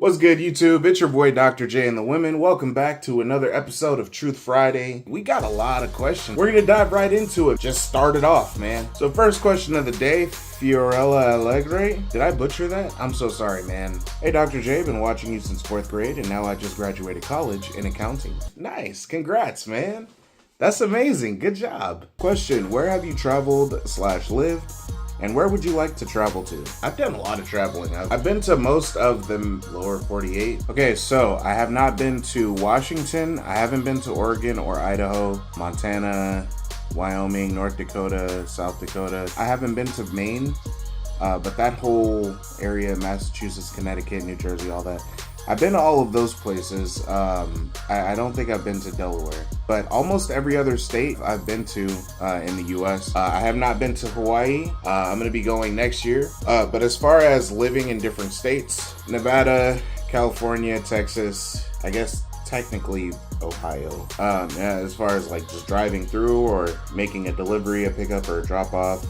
What's good, YouTube? It's your boy Dr.J and the Women. Welcome back to another episode of Truth Friday. We got a lot of questions. We're gonna dive right into it. Just start it off, man. So first question of the day, Fiorella Allegre. Did I butcher that? I'm so sorry, man. Hey, Dr. J, been watching you since 4th grade and now I just graduated college in accounting. Nice, congrats, man. That's amazing, good job. Question, where have you traveled/lived? And where would you like to travel to? I've done a lot of traveling. I've been to most of the lower 48. Okay, so I have not been to Washington. I haven't been to Oregon or Idaho, Montana, Wyoming, North Dakota, South Dakota. I haven't been to Maine, but that whole area, Massachusetts, Connecticut, New Jersey, all that. I've been to all of those places. I don't think I've been to Delaware, but almost every other state I've been to in the US. I have not been to Hawaii. I'm gonna be going next year. But as far as living in different states, Nevada, California, Texas, I guess technically Ohio. As far as like just driving through or making a delivery, a pickup or a drop off,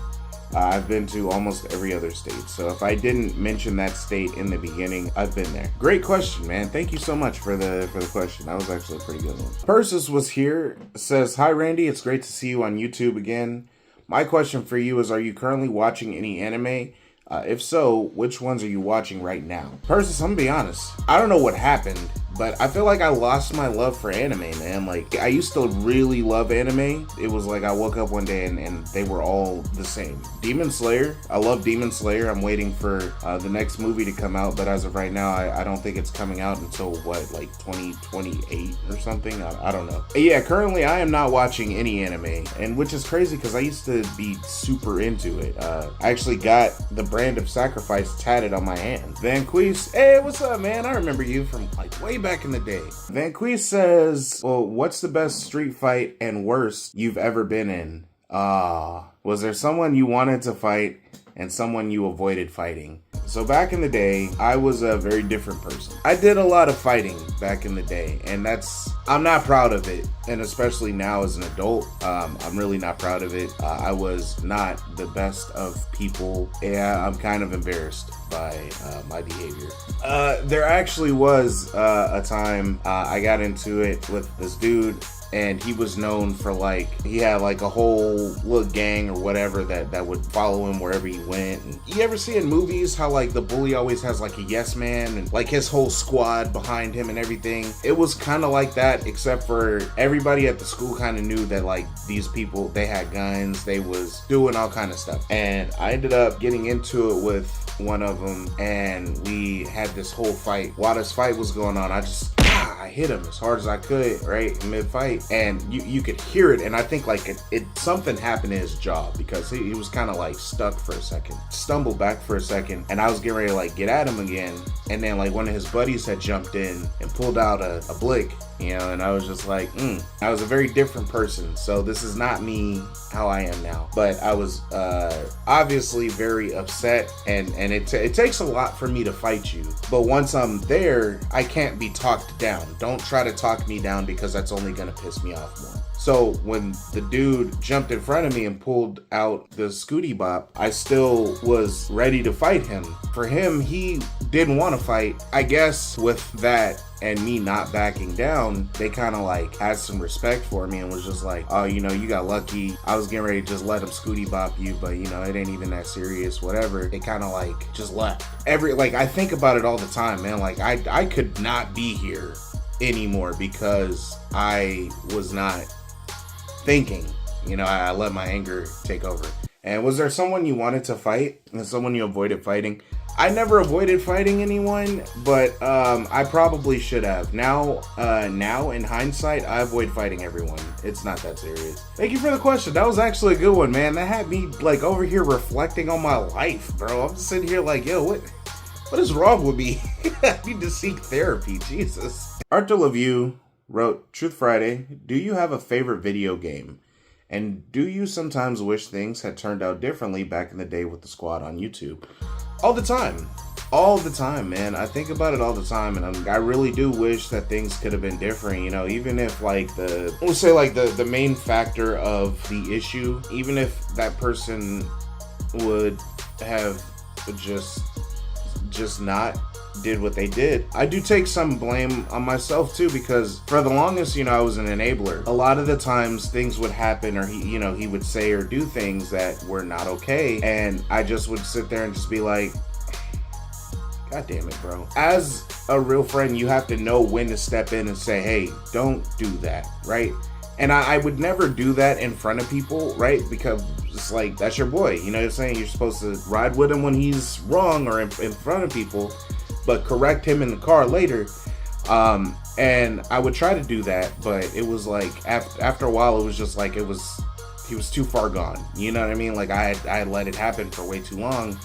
I've been to almost every other state. So if I didn't mention that state in the beginning, I've been there. Great question, man. Thank you so much for the question. That was actually a pretty good one. Persis was here, says, "Hi Randy, it's great to see you on YouTube again. My question for you is, are you currently watching any anime? If so, which ones are you watching right now?" Persis, I'm gonna be honest. I don't know what happened, but I feel like I lost my love for anime, man. Like, I used to really love anime. It was like I woke up one day and they were all the same. Demon Slayer. I love Demon Slayer. I'm waiting for the next movie to come out, but as of right now, I don't think it's coming out until, what, like 2028 or something? I don't know. Yeah, currently I am not watching any anime, and which is crazy because I used to be super into it. I actually got the Brand of Sacrifice tatted on my hand. Van Queese, hey, what's up, man? I remember you from like way back in the day. Van Queese says, well, what's the best street fight and worst you've ever been in? Was there someone you wanted to fight and someone you avoided fighting? So back in the day, I was a very different person. I did a lot of fighting back in the day, and I'm not proud of it. And especially now as an adult, I'm really not proud of it. I was not the best of people. Yeah, I'm kind of embarrassed by my behavior. There actually was a time I got into it with this dude, and he was known for he had like a whole little gang or whatever that would follow him wherever he went. And you ever see in movies how like the bully always has like a yes man and like his whole squad behind him and everything? It was kind of like that, except for everybody at the school kind of knew that like these people, they had guns, they was doing all kind of stuff. And I ended up getting into it with one of them, and we had this whole fight. While this fight was going on, I hit him as hard as I could, right, mid-fight, and you could hear it, and I think like something happened in his jaw because he was kind of like stuck for a second, stumbled back for a second, and I was getting ready to like get at him again, and then like one of his buddies had jumped in and pulled out a blick, you know, and I was just like, I was a very different person, so this is not me how I am now. But I was obviously very upset, and it takes a lot for me to fight you, but once I'm there, I can't be talked down. Don't try to talk me down because that's only gonna piss me off more. So when the dude jumped in front of me and pulled out the Scooty Bop, I still was ready to fight him. For him, he didn't want to fight. I guess with that and me not backing down, they kind of like had some respect for me and was just like, oh, you know, you got lucky. I was getting ready to just let him Scooty Bop you, but you know, it ain't even that serious, whatever. They kind of like just left. I think about it all the time, man. Like I could not be here anymore because I was not thinking, you know, I let my anger take over. And was there someone you wanted to fight and someone you avoided fighting? I never avoided fighting anyone, but I probably should have. Now in hindsight, I avoid fighting everyone. It's not that serious. Thank you for the question. That was actually a good one, man. That had me like over here reflecting on my life, bro. I'm sitting here like, yo, what is wrong with me? I need to seek therapy, Jesus. Arthur Levue wrote, Truth Friday, do you have a favorite video game? And do you sometimes wish things had turned out differently back in the day with the squad on YouTube? All the time, man. I think about it all the time, and I really do wish that things could have been different, you know, even if like the main factor of the issue, even if that person would have just not did what they did. I do take some blame on myself too, because for the longest, you know, I was an enabler. A lot of the times things would happen, or he would say or do things that were not okay, and I just would sit there and just be like, God damn it, bro. As a real friend, you have to know when to step in and say, hey, don't do that, right? And I would never do that in front of people, right? Because it's like, that's your boy, you know what I'm saying? You're supposed to ride with him when he's wrong or in front of people, but correct him in the car later. And I would try to do that, but it was like, after a while, it was just like, he was too far gone. You know what I mean? Like I had let it happen for way too long.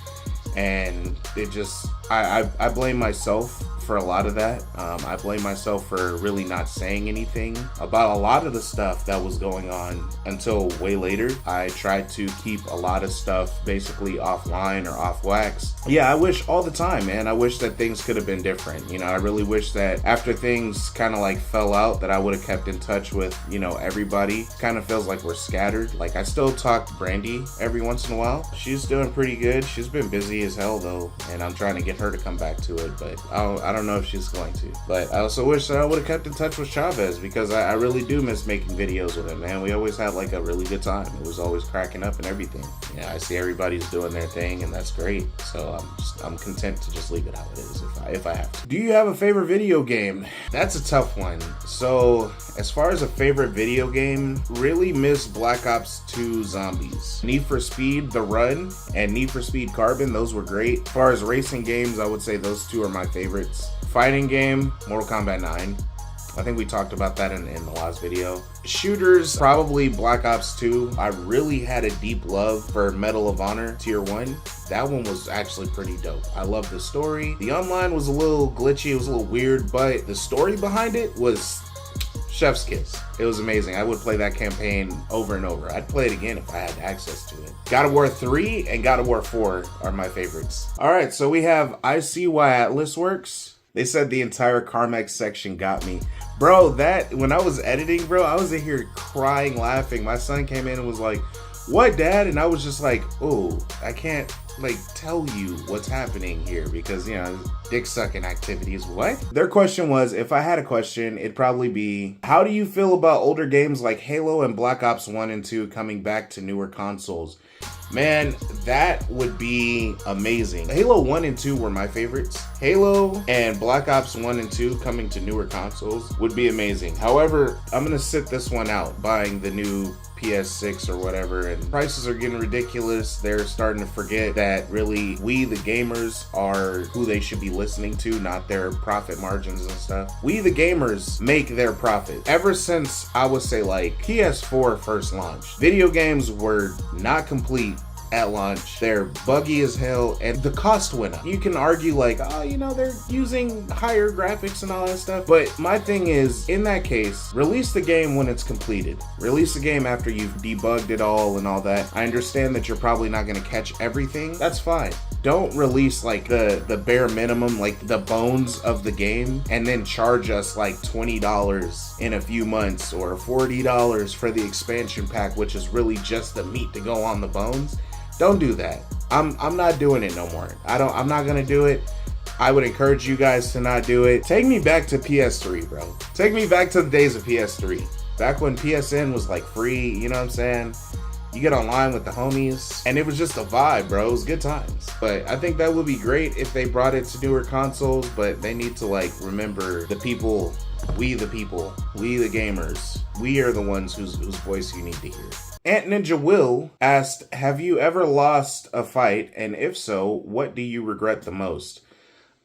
And it just, I blame myself for a lot of that. I blame myself for really not saying anything about a lot of the stuff that was going on until way later. I tried to keep a lot of stuff basically offline or off wax. Yeah, I wish all the time, man. I wish that things could have been different. You know, I really wish that after things kind of like fell out, that I would have kept in touch with, you know, everybody. Kind of feels like we're scattered. Like I still talk to Brandy every once in a while. She's doing pretty good. She's been busy as hell though, and I'm trying to get her to come back to it, but I don't know if she's going to. But I also wish that I would have kept in touch with Chavez, because I really do miss making videos with him, man. We always had like a really good time. It was always cracking up and everything. Yeah, I see everybody's doing their thing, and that's great. So I'm content to just leave it how it is if I have to. Do you have a favorite video game? That's a tough one. So as far as a favorite video game, really miss Black Ops 2 Zombies. Need for Speed The Run and Need for Speed Carbon, those were great. As far as racing games, I would say those two are my favorites. Fighting game, Mortal Kombat 9. I think we talked about that in the last video. Shooters, probably Black Ops 2. I really had a deep love for Medal of Honor Tier 1. That one was actually pretty dope. I loved the story. The online was a little glitchy, it was a little weird, but the story behind it was chef's kiss. It was amazing. I would play that campaign over and over. I'd play it again if I had access to it. God of War 3 and God of War 4 are my favorites. All right, so we have I See Why Atlas Works. They said the entire Carmex section got me. Bro, that, when I was editing, bro, I was in here crying, laughing. My son came in and was like, what, Dad? And I was just like, oh, I can't like tell you what's happening here because, you know, dick sucking activities. What? Their question was, if I had a question, it'd probably be, how do you feel about older games like Halo and Black Ops 1 and 2 coming back to newer consoles? Man, that would be amazing. Halo 1 and 2 were my favorites. Halo and Black Ops 1 and 2 coming to newer consoles would be amazing. However, I'm gonna sit this one out, buying the new PS6 or whatever, and prices are getting ridiculous. They're starting to forget that really we the gamers are who they should be listening to, not their profit margins and stuff. We the gamers make their profit. Ever since I would say like PS4 first launched, video games were not complete at launch. They're buggy as hell, and the cost went up. You can argue like, oh, you know, they're using higher graphics and all that stuff, but my thing is, in that case, release the game when it's completed. Release the game after you've debugged it all and all that. I understand that you're probably not going to catch everything. That's fine. Don't release like the bare minimum, like the bones of the game, and then charge us like $20 in a few months or $40 for the expansion pack, which is really just the meat to go on the bones. Don't do that. I'm not doing it no more. I'm not gonna do it. I would encourage you guys to not do it. Take me back to PS3, bro. Take me back to the days of PS3. Back when PSN was like free, you know what I'm saying? You get online with the homies, and it was just a vibe, bro. It was good times. But I think that would be great if they brought it to newer consoles, but they need to like remember the people, we the gamers. We are the ones whose voice you need to hear. Ant Ninja Will asked, have you ever lost a fight? And if so, what do you regret the most?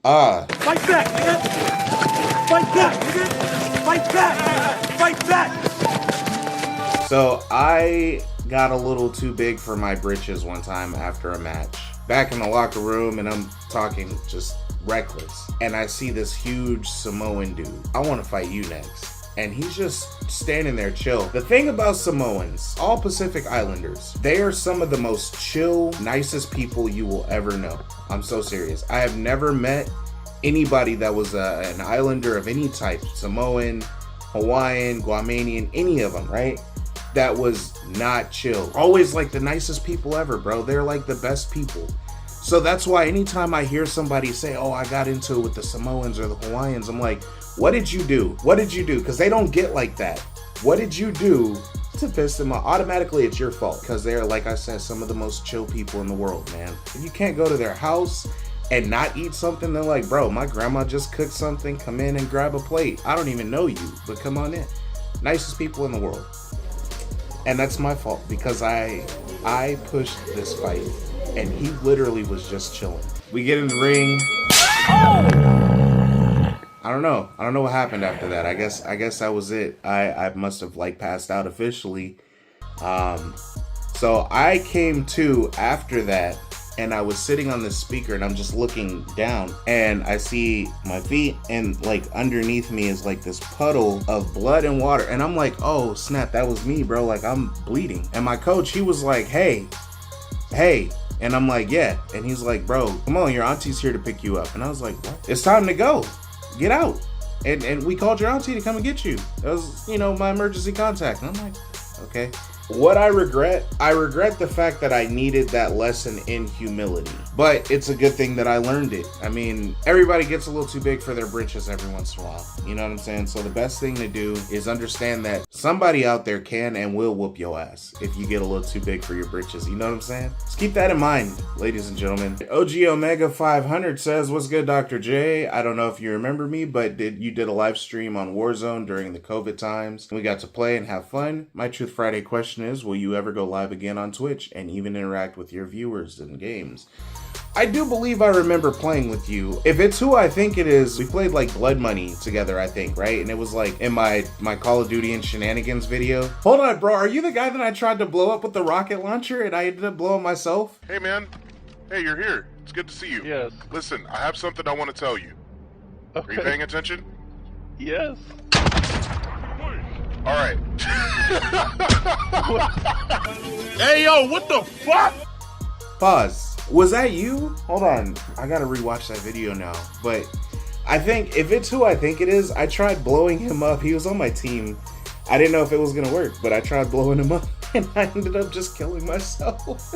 Fight back, nigga! Fight back, nigga! Fight back! Fight back! So I got a little too big for my britches one time after a match. Back in the locker room, and I'm talking just reckless. And I see this huge Samoan dude. I want to fight you next. And he's just standing there chill. The thing about Samoans, all Pacific Islanders, they are some of the most chill, nicest people you will ever know. I'm so serious. I have never met anybody that was an islander of any type, Samoan, Hawaiian, Guamanian, any of them, right? That was not chill. Always like the nicest people ever, bro. They're like the best people. So that's why anytime I hear somebody say, oh, I got into it with the Samoans or the Hawaiians, I'm like, what did you do? What did you do? Because they don't get like that. What did you do to piss them off? Automatically, it's your fault. Because they're, like I said, some of the most chill people in the world, man. You can't go to their house and not eat something. They're like, bro, my grandma just cooked something. Come in and grab a plate. I don't even know you, but come on in. Nicest people in the world. And that's my fault because I pushed this fight and he literally was just chilling. We get in the ring. I don't know what happened after that. I guess that was it. I must have like passed out officially. So I came to after that and I was sitting on the speaker and I'm just looking down and I see my feet and like underneath me is like this puddle of blood and water. And I'm like, oh snap, that was me, bro. Like I'm bleeding. And my coach, he was like, hey. And I'm like, yeah. And he's like, bro, come on, your auntie's here to pick you up. And I was like, what? It's time to go. Get out. And we called your auntie to come and get you. That was, my emergency contact. And I'm like, okay. What I regret the fact that I needed that lesson in humility. But it's a good thing that I learned it. I mean, everybody gets a little too big for their britches every once in a while. You know what I'm saying? So the best thing to do is understand that somebody out there can and will whoop your ass if you get a little too big for your britches. You know what I'm saying? Just keep that in mind, ladies and gentlemen. OG Omega 500 says, what's good, Dr. J? I don't know if you remember me, but you did a live stream on Warzone during the COVID times. We got to play and have fun. My Truth Friday question is, will you ever go live again on Twitch and even interact with your viewers in games? I do believe I remember playing with you. If it's who I think it is, we played like Blood Money together, I think, right? And it was like in my Call of Duty and Shenanigans video. Hold on, bro. Are you the guy that I tried to blow up with the rocket launcher and I ended up blowing myself? Hey, man. Hey, you're here. It's good to see you. Yes. Listen, I have something I want to tell you. Okay. Are you paying attention? Yes. All right. Hey, yo, what the fuck? Pause. Was that you? Hold on. I gotta rewatch that video now. But I think if it's who I think it is, I tried blowing him up. He was on my team. I didn't know if it was gonna work, but I tried blowing him up and I ended up just killing myself.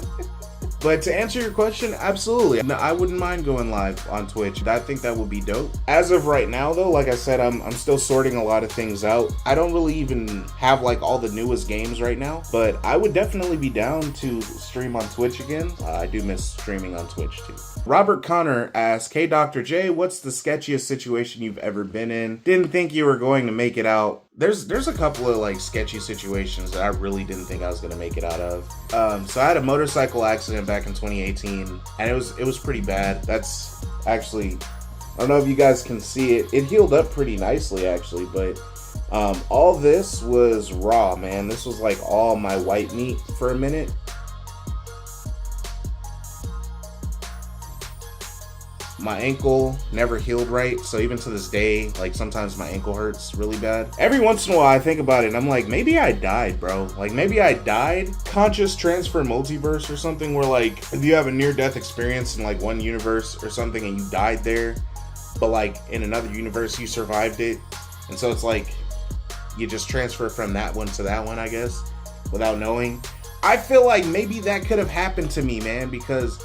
But to answer your question, absolutely. No, I wouldn't mind going live on Twitch. I think that would be dope. As of right now, though, like I said, I'm still sorting a lot of things out. I don't really even have like all the newest games right now, but I would definitely be down to stream on Twitch again. I do miss streaming on Twitch too. Robert Connor asks, hey, Dr. J, what's the sketchiest situation you've ever been in? Didn't think you were going to make it out. There's a couple of like sketchy situations that I really didn't think I was gonna make it out of. So I had a motorcycle accident back in 2018, and it was pretty bad. That's actually, I don't know if you guys can see it. It healed up pretty nicely actually, but all this was raw, man. This was like all my white meat for a minute. My ankle never healed right, so even to this day, like sometimes my ankle hurts really bad. Every once in a while I think about it and I'm like, maybe I died, bro. Like maybe I died. Conscious transfer multiverse or something where like if you have a near-death experience in like one universe or something and you died there, but like in another universe you survived it. And so it's like you just transfer from that one to that one, I guess, without knowing. I feel like maybe that could have happened to me, man, because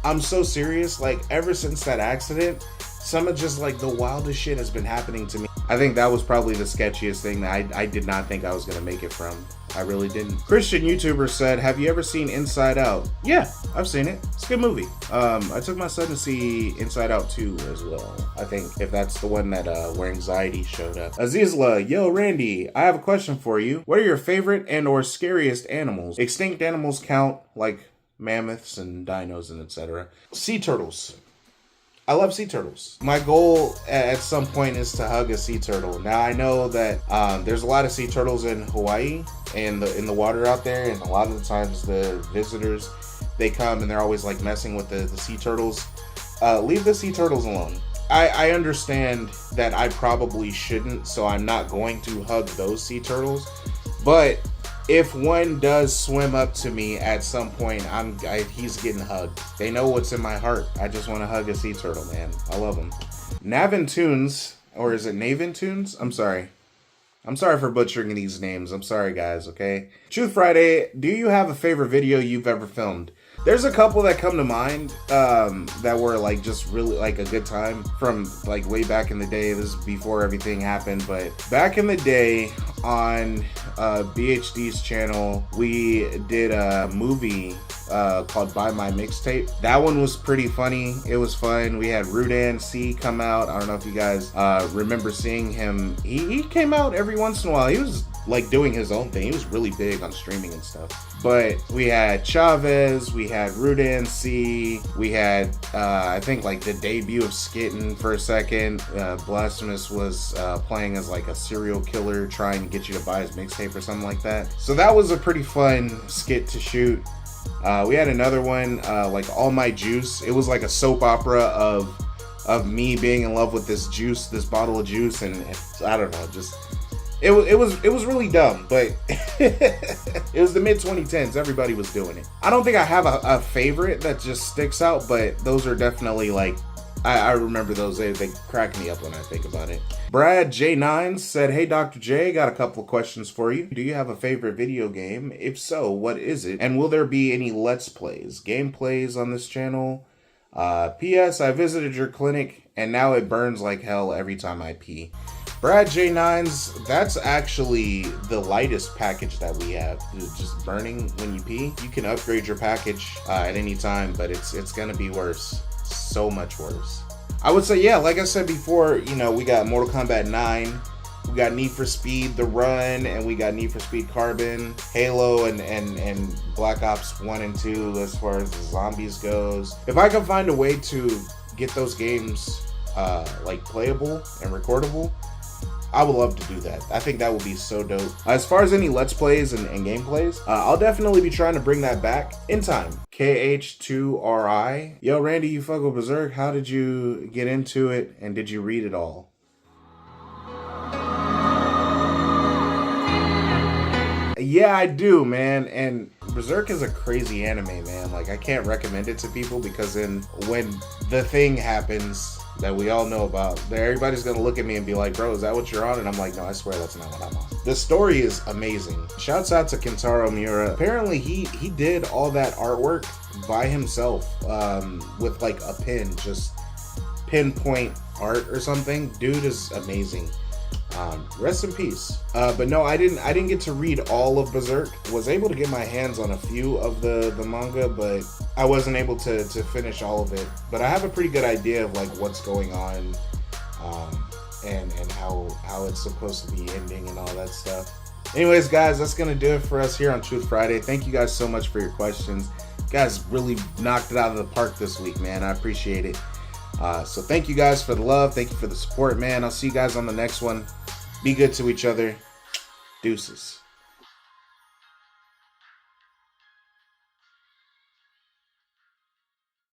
I'm so serious. Like ever since that accident, some of just like the wildest shit has been happening to me. I think that was probably the sketchiest thing that I did not think I was gonna make it from. I really didn't. Christian YouTuber said, have you ever seen Inside Out? Yeah, I've seen it. It's a good movie. I took my son to see Inside Out 2 as well. I think if that's the one that where anxiety showed up. Azizla, yo Randy, I have a question for you. What are your favorite and or scariest animals? Extinct animals count, like mammoths and dinos and etc. Sea turtles. I love sea turtles. My goal at some point is to hug a sea turtle. Now I know that there's a lot of sea turtles in Hawaii and in the water out there, and a lot of the times the visitors, they come and they're always like messing with the sea turtles. Leave the sea turtles alone. I understand that I probably shouldn't, so I'm not going to hug those sea turtles. But if one does swim up to me at some point, he's getting hugged. They know what's in my heart. I just want to hug a sea turtle, man. I love them. Navintunes, or is it Navintunes? I'm sorry for butchering these names. I'm sorry, guys, okay? Truth Friday, do you have a favorite video you've ever filmed? There's a couple that come to mind that were like just really like a good time from like way back in the day. This is before everything happened, but back in the day on BHD's channel, we did a movie called Buy My Mixtape. That one was pretty funny. It was fun. We had Rudan C come out. I don't know if you guys remember seeing him. He came out every once in a while. He was like doing his own thing. He was really big on streaming and stuff. But we had Chavez, we had Rudan C, we had I think like the debut of Skitten for a second. Blasphemous was playing as like a serial killer trying to get you to buy his mixtape or something like that. So that was a pretty fun skit to shoot. We had another one like All My Juice. It was like a soap opera of me being in love with this juice, this bottle of juice, and I don't know, just it was really dumb, but it was the mid 2010s. Everybody was doing it. I don't think I have a favorite that just sticks out, but those are definitely like I remember those. They crack me up when I think about it. Brad J9 said, "Hey Dr. J, got a couple of questions for you. Do you have a favorite video game? If so, what is it? And will there be any Let's Plays, gameplays on this channel? P.S. I visited your clinic and now it burns like hell every time I pee." Brad J9's, that's actually the lightest package that we have. It's just burning when you pee. You can upgrade your package at any time, but it's gonna be worse. So much worse. I would say, yeah, like I said before, you know, we got Mortal Kombat 9, we got Need for Speed The Run, and we got Need for Speed Carbon, Halo, and Black Ops 1 and 2 as far as the zombies goes. If I can find a way to get those games like playable and recordable, I would love to do that. I think that would be so dope. As far as any Let's Plays and gameplays, I'll definitely be trying to bring that back in time. KH2RI. Yo, Randy, you fuck with Berserk. How did you get into it, and did you read it all? Yeah, I do, man. And Berserk is a crazy anime, man. Like, I can't recommend it to people because then when the thing happens that we all know about, everybody's gonna look at me and be like, "Bro, is that what you're on?" And I'm like, "No, I swear that's not what I'm on." The story is amazing. Shouts out to Kentaro Miura. Apparently he did all that artwork by himself with like a pen, just pinpoint art or something. Dude is amazing. Rest in peace. But no, I didn't get to read all of Berserk. Was able to get my hands on a few of the manga, but I wasn't able to finish all of it. But I have a pretty good idea of like what's going on, and how it's supposed to be ending and all that stuff. Anyways, guys, that's gonna do it for us here on Truth Friday. Thank you guys so much for your questions. You guys really knocked it out of the park this week, man. I appreciate it. So thank you guys for the love. Thank you for the support, man. I'll see you guys on the next one. Be good to each other. Deuces.